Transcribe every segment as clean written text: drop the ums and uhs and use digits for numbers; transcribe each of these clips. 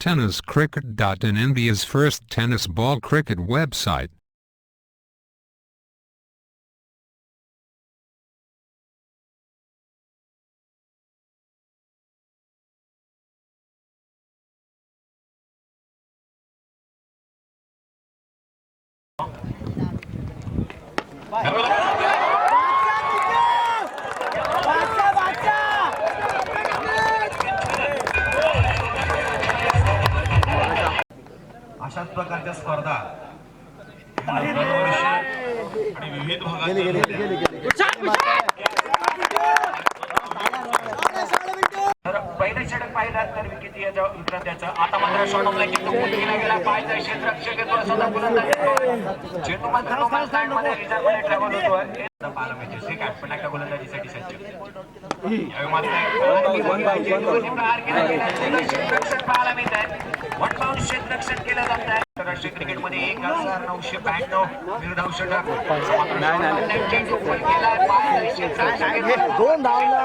TennisCricket.in, India's first tennis ball cricket website. अशाच प्रकारच्या स्पर्धा आणि विविध तर पहिलं षटक पाहिलं तर विकेट त्याचं आता मात्र शॉट ऑफ लाईन केला गेला पाहिजे क्षेत्ररक्षक येतो स्वतः गोलंदाजी चेंडू मात्र नॉर्मल साइड मध्ये रिझर्व्हमध्ये ट्रॅव्हल होतोय पाहायला मिळते सेकंड पण एका गोलंदाजीसाठी सज्ज यावेळी मात्र प्रहार केला गेला क्षेत्ररक्षक पाहायला मिळत आहे वन बाउंड क्षेत्ररक्षण केलं जात आहे आंतरराष्ट्रीय क्रिकेटमध्ये 1992 निर्धाव षटक दोन धावला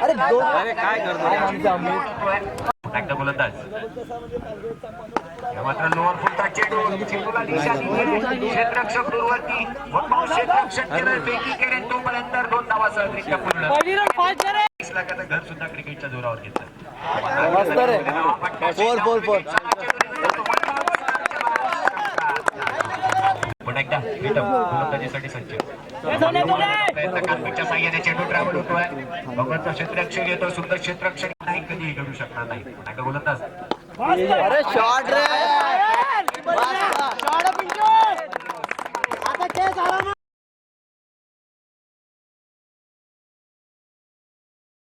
अरे काय एकदा गोलंदाज मात्र लोअर फुलचा चेंडूला दिशा दिली क्षेत्ररक्षक दूरवरती वन बाउंड क्षेत्ररक्षण केलं बेकी केले तोपर्यंत 2 धावासह क्रिकेट पूर्ण 20 लाखाचं घर सुद्धा क्रिकेटच्या जोरावर घेतलं पण एकदा गोलंदाजीसाठी सज्ज कार्मिकच्या साह्याने चेंडू ट्रॅव्हल होतोय भगवंत क्षेत्ररक्षक येतो सुंदर क्षेत्ररक्षक नाही कधी घडू शकणार नाही पण एकदा गोलंदाज अरे शॉट रे आता केस आला ना